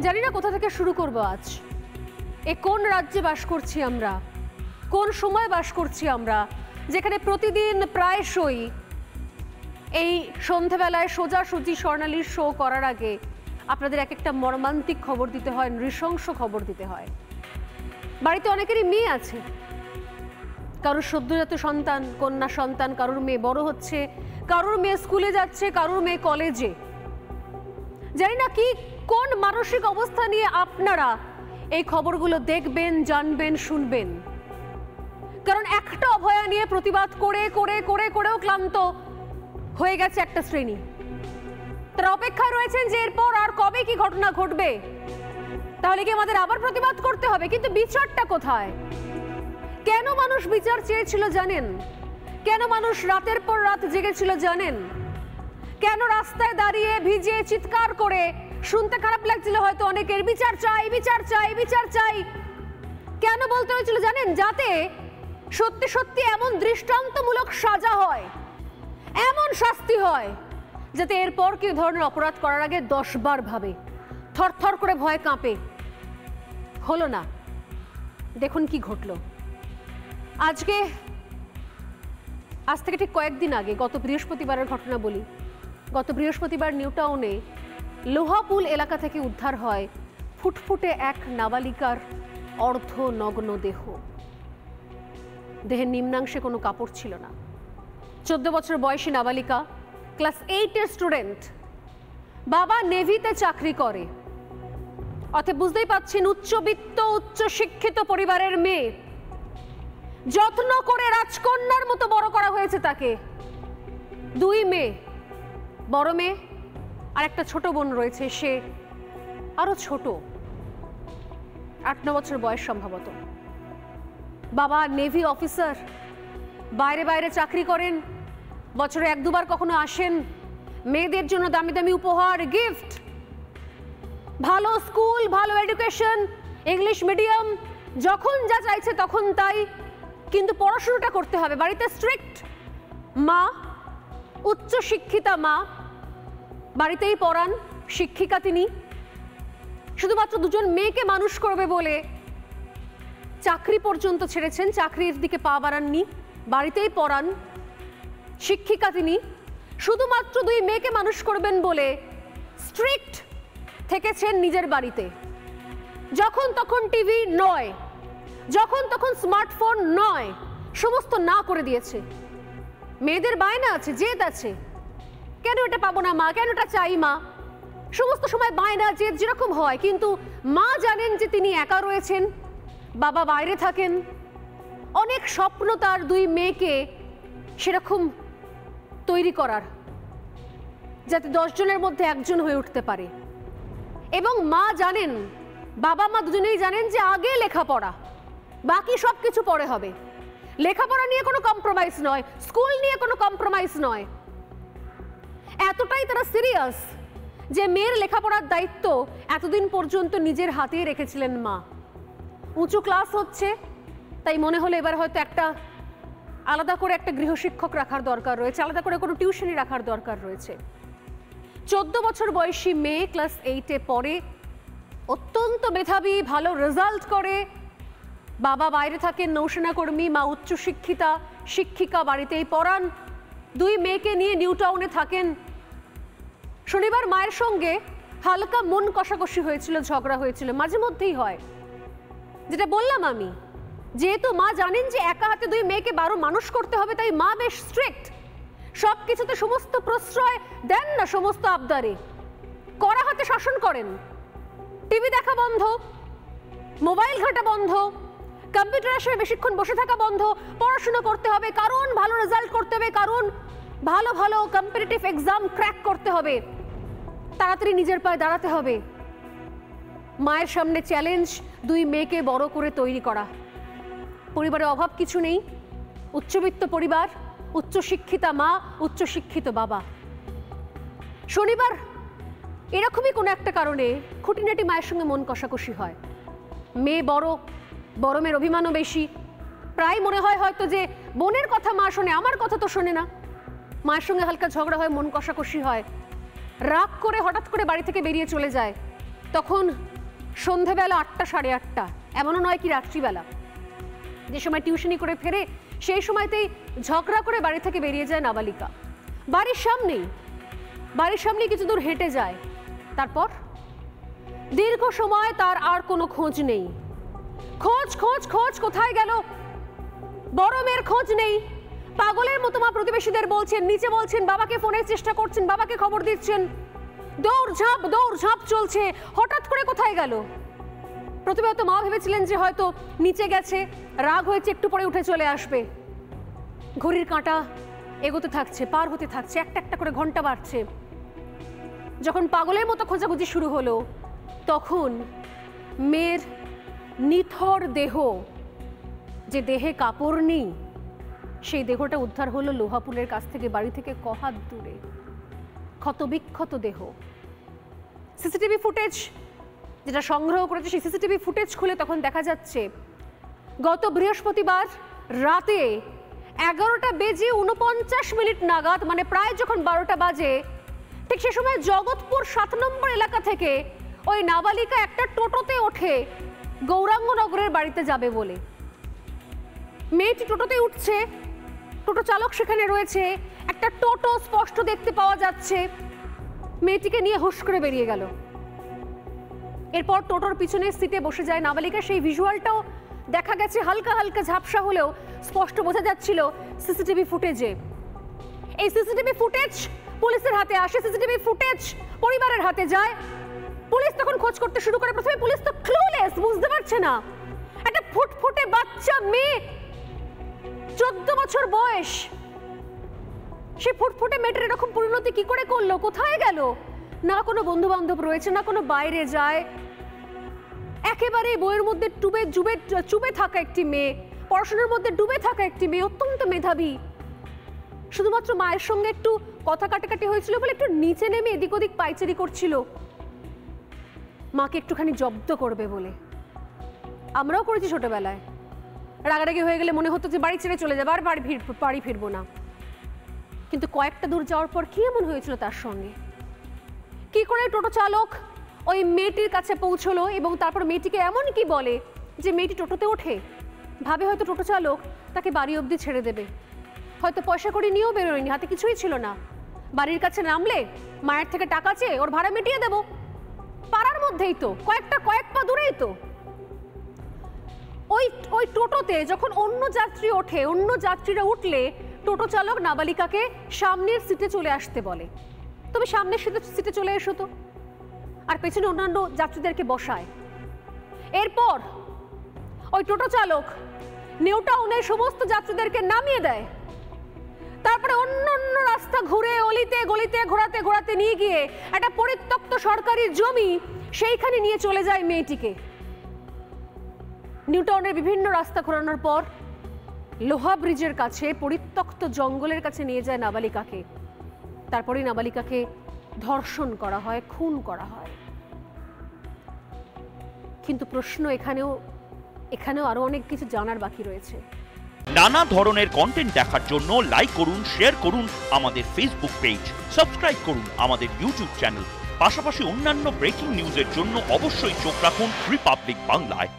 জানি না কোথা থেকে শুরু করব আজ। এ কোন রাজ্যে বাস করছি আমরা, কোন সময় বাস করছি আমরা, যেখানে প্রতিদিন প্রায়শই এই সন্ধেবেলায় সোজাসুজি স্বর্ণালীর শো করার আগে আপনাদের এক একটা মর্মান্তিক খবর দিতে হয়, নৃশংস খবর দিতে হয়। বাড়িতে অনেকেরই মেয়ে আছে, কারোর সদ্যজাত সন্তান, কন্যা সন্তান, কারোর মেয়ে বড় হচ্ছে, কারোর মেয়ে স্কুলে যাচ্ছে, কারোর মেয়ে কলেজে। জানি না কি কোন মানসিক অবস্থা নিয়ে আপনারা এই খবরগুলো দেখবেন, জানবেন, শুনবেন। কারণ একটা অভয়া নিয়ে প্রতিবাদ করে করে করে করেও ক্লান্ত হয়ে গেছে একটা শ্রেণী। তারা অপেক্ষায় রয়েছেন যে এরপর আর কবে কি ঘটনা ঘটবে, তাহলে কি আমাদের আবার প্রতিবাদ করতে হবে। কিন্তু বিচারটা কোথায়? কেন মানুষ বিচার চেয়েছিল জানেন? কেন মানুষ রাতের পর রাত জেগেছিল জানেন? কেন রাস্তায় দাঁড়িয়ে ভিজে চিৎকার করে, শুনতে খারাপ লাগছিল হয়তো অনেকের, বিচার চাই, বিচার চাই, বিচার চাই। কেন বলতে হয়েছিল জানেন? যাতে সত্যি সত্যি এমন দৃষ্টান্তমূলক সাজা হয়, এমন শাস্তি হয়, যাতে এরপর কি ধরনের অপরাধ করার আগে 10 বার ভাবে, থরথর করে ভয় কাঁপে। হলো না। দেখুন কি ঘটল। আজ থেকে ঠিক কয়েকদিন আগে, গত বৃহস্পতিবারের ঘটনা বলি। গত বৃহস্পতিবার নিউ টাউনে লোহাপুল এলাকা থেকে উদ্ধার হয় ফুটফুটে এক নাবালিকার অর্ধনগ্ন দেহ। দেহের নিম্নাংশে কোনো কাপড় ছিল না। 14 বছর বয়সী নাবালিকা, ক্লাস 8-এর স্টুডেন্ট। বাবা নেভিতে চাকরি করে। অতএব বুঝতেই পাচ্ছেন, উচ্চবিত্ত উচ্চ শিক্ষিত পরিবারের মেয়ে। যত্ন করে রাজকন্যার মতো বড় করা হয়েছে তাকে। 2 মেয়ে, বড় মেয়ে আর একটা ছোট বোন রয়েছে, সে আরো ছোট, 8-9 বছর বয়স সম্ভবত। বাবা নেভি অফিসার, বাইরে বাইরে চাকরি করেন, বছরে 1-2 বার কখনো আসেন। মেয়েদের জন্য দামি দামি উপহার, গিফট, ভালো স্কুল, ভালো এডুকেশন, ইংলিশ মিডিয়াম, যখন যা চাইছে তখন তাই। কিন্তু পড়াশোনাটা করতে হবে। বাড়িতে স্ট্রিক্ট মা, উচ্চ শিক্ষিতা মা, বাড়িতেই পড়ান, শিক্ষিকা তিনি। শুধুমাত্র 2জন মেয়েকে মানুষ করবে বলে চাকরি পর্যন্ত ছেড়েছেন, চাকরির দিকে পা বাড়াননি, বাড়িতেই পড়ান, শিক্ষিকা তিনি। শুধুমাত্র 2 মেয়েকে মানুষ করবেন বলে স্ট্রিক্ট থেকেছেন নিজের বাড়িতে। যখন তখন টিভি নয়, যখন তখন স্মার্টফোন নয়, সমস্ত না করে দিয়েছে। মেয়েদের বায়না আছে, জেদ আছে, কেন এটা পাবো না মা, কেন এটা চাই মা, সমস্ত সময় বায়না জেদ যেরকম হয়। কিন্তু মা জানেন যে তিনি একা রয়েছেন, বাবা বাইরে থাকেন। অনেক স্বপ্ন তার 2 মেয়েকে সেরকম তৈরি করার, যাতে 10 জনের মধ্যে 1 জন হয়ে উঠতে পারে। এবং মা জানেন, বাবা মা দুজনেই জানেন যে আগে লেখাপড়া, বাকি সব কিছু পরে হবে। লেখাপড়া নিয়ে কোনো কম্প্রোমাইজ নয়, স্কুল নিয়ে কোনো কম্প্রোমাইজ নয়। এতটাই তারা সিরিয়াস যে মেয়ের লেখাপড়ার দায়িত্ব এতদিন পর্যন্ত নিজের হাতেই রেখেছিলেন মা। উঁচু ক্লাস হচ্ছে, তাই মনে হলো এবার হয়তো আলাদা করে একটা গৃহশিক্ষক রাখার দরকার রয়েছে, আলাদা করে কোনো টিউশনি রাখার দরকার রয়েছে। 14 বছর বয়সী মেয়ে, ক্লাস 8-এ পড়ে, অত্যন্ত মেধাবী, ভালো রেজাল্ট করে। বাবা বাইরে থাকেন, নৌসেনা কর্মী, মা উচ্চশিক্ষিতা, শিক্ষিকা, বাড়িতেই পড়ান। 2 মেয়েকে নিয়ে নিউ টাউনে থাকেন। শনিবার মায়ের সঙ্গে হালকা মন কষাকষি হয়েছিল, ঝগড়া হয়েছিল, মাঝে মধ্যেই হয়। যেটা বললাম আমি, যেহেতু মা জানেন যে একা হাতে 2 মেয়েকে 12 মানুষ করতে হবে, তাই মা বেশ স্ট্রিক্ট। সব কিছুতে সমস্ত প্রশ্রয় দেন না, সমস্ত আবদারে কড়া হাতে শাসন করেন। টিভি দেখা বন্ধ, মোবাইল ঘাঁটা বন্ধ, কম্পিউটারের সামনে বেশিক্ষণ বসে থাকা বন্ধ, পড়াশোনা করতে হবে, কারণ ভালো রেজাল্ট করতে হবে, কারণ ভালো ভালো কম্পিটিটিভ এক্সাম ক্র্যাক করতে হবে, তাড়াতাড়ি নিজের পায়ে দাঁড়াতে হবে। মায়ের সামনে চ্যালেঞ্জ 2 মেয়েকে বড় করে তৈরি করা। পরিবারে অভাব কিছু নেই, উচ্চবিত্ত পরিবার, উচ্চশিক্ষিতা মা, উচ্চশিক্ষিত বাবা। শনিবার এরকমই কোনো একটা কারণে খুঁটিনাটি মায়ের সঙ্গে মন কষাকষি হয়। মেয়ে বড়, বড় মেয়ের অভিমানও বেশি। প্রায় মনে হয় হয়তো যে বোনের কথা মা শোনে, আমার কথা তো শোনে না। মায়ের সঙ্গে হালকা ঝগড়া হয়, মন কষাকষি হয়। রাগ করে হঠাৎ করে বাড়ি থেকে বেরিয়ে চলে যায়। তখন সন্ধেবেলা 8টা, 8:30, এমনও নয় কি রাত্রিবেলা, যে সময় টিউশনি করে ফেরে সেই সময়তেই ঝগড়া করে বাড়ি থেকে বেরিয়ে যায় নাবালিকা। বাড়ির সামনেই কিছু দূর হেঁটে যায়। তারপর দীর্ঘ সময় তার আর কোনো খোঁজ নেই। খোঁজ কোথায় গেল? বড় মেয়ের খোঁজ নেই। পাগলের মতো মা প্রতিবেশীদের বলছেন, নিচে বলছেন, বাবাকে ফোনের চেষ্টা করছেন, বাবাকে খবর দিচ্ছেন, দৌড়ঝাঁপ চলছে। হঠাৎ করে কোথায় গেল? প্রথমে হয়তো মা ভেবেছিলেন যে হয়তো নিচে গেছে, রাগ হয়েছে, একটু পরে উঠে চলে আসবে। ঘড়ির কাঁটা এগোতে থাকছে, পার হতে থাকছে, একটা একটা করে ঘন্টা বাড়ছে। যখন পাগলের মতো খোঁজাখুঁজি শুরু হলো, তখন মেয়ের নিথর দেহ, যে দেহে কাপড় নেই, সেই দেহটা উদ্ধার হলো লোহাপুলের কাছ থেকে, বাড়ি থেকে কহাত দূরে। ক্ষতবিক্ষত দেহ। সিসিটিভি ফুটেজ যেটা সংগ্রহ করেছে, সেই সিসিটিভি ফুটেজ খুলে তখন দেখা যাচ্ছে গত বৃহস্পতিবার রাতে 11:49 নাগাদ, মানে প্রায় যখন 12টা বাজে, ঠিক সে সময় জগৎপুর 7 নম্বর এলাকা থেকে ওই নাবালিকা একটা টোটোতে ওঠে গৌরাঙ্গনগরের বাড়িতে যাবে বলে। মেয়েটি টোটোতে উঠছে, টোটো চালক সেখানে রয়েছে, একটা টোটো স্পষ্ট দেখতে পাওয়া যাচ্ছে। মেয়েটিকে নিয়ে হুশ করে বেরিয়ে গেল। এরপর টোটোর পিছনে সিটে বসে যায় নাবালিকা। সেই ভিজুয়ালটাও দেখা গেছে, হালকা হালকা ঝাপসা হলেও স্পষ্ট বোঝা যাচ্ছিল সিসিটিভি ফুটেজে। এই সিসিটিভি ফুটেজ পুলিশের হাতে আসে, সিসিটিভি ফুটেজ পরিবারের হাতে যায়। পুলিশ তখন খোঁজ করতে শুরু করে। প্রথমে পুলিশ তো ক্লুলেস, বুঝতে পারছে না, একটা ফুটফুটে বাচ্চা মেয়ে, 14 বছর বয়স, সে ফুটফুটে মেয়েটার এরকম পরিণতি কি করে করলো, কোথায় গেল? না কোনো বন্ধু বান্ধব রয়েছে, না কোনো বাইরে যায়, একেবারে বইয়ের মধ্যে চুবে থাকা একটি মেয়ে, পড়াশোনার মধ্যে ডুবে থাকা একটি মেয়ে, অত্যন্ত মেধাবী। শুধুমাত্র মায়ের সঙ্গে একটু কথা কাটাকাটি হয়েছিল বলে একটু নিচে নেমে এদিক ওদিক পাইচারি করছিল, মাকে একটুখানি জব্দ করবে বলে। আমরাও করেছি ছোটবেলায়, রাগারাগি হয়ে গেলে মনে হতো যে বাড়ি ছেড়ে চলে যাবো, আর বাড়ি ফিরবো না। কিন্তু কয়েকটা দূর যাওয়ার পর কি এমন হয়েছিল তার সঙ্গে? কি করে টোটো চালক ওই মেয়েটির কাছে পৌঁছলো এবং তারপর মেয়েটিকে এমন কি বলে যে মেয়েটি টোটোতে ওঠে, ভাবে হয়তো টোটো চালক তাকে বাড়ি অবধি ছেড়ে দেবে, হয়তো পয়সা করে নিয়েও বেরোয়নি, হাতে কিছুই ছিল না, বাড়ির কাছে নামলে মায়ের থেকে টাকা চেয়ে ওর ভাড়া মিটিয়ে দেবো, পাড়ার মধ্যেই তো, কয়েক পা দূরেই তো। ওই টোটোতে যখন অন্য যাত্রী ওঠে, অন্য যাত্রীরা উঠলে টোটো চালক নাবালিকাকে সামনের সিটে চলে আসতে বলে, তবে সামনের সিটে চলে এসো তো, আর পেছনে অন্যান্য যাত্রীদেরকে বসায়। এরপর ওই টোটো চালক নিউ টাউনের সমস্ত যাত্রীদেরকে নামিয়ে দেয়, তারপরে অন্য রাস্তা ঘুরে অলিতে গলিতে ঘোরাতে নিয়ে গিয়ে একটা পরিত্যক্ত সরকারি জমি, সেইখানে নিয়ে চলে যায় মেয়েটিকে। নিউ টাউনের বিভিন্ন রাস্তা ঘোরানোর পর লোহা ব্রিজের কাছে পরিত্যক্ত জঙ্গলের কাছে নিয়ে যায় নাবালিকাকে। তারপরে নাবালিকাকে ধর্ষণ করা হয়, খুন করা হয়। কিন্তু প্রশ্ন এখানেও আরো অনেক কিছু জানার বাকি রয়েছে। নানা ধরনের কন্টেন্ট দেখার জন্য লাইক করুন, শেয়ার করুন আমাদের ফেসবুক পেজ, সাবস্ক্রাইব করুন আমাদের ইউটিউব চ্যানেল। পাশাপাশি অন্যান্য ব্রেকিং নিউজের জন্য অবশ্যই চোখ রাখুন রিপাবলিক বাংলায়।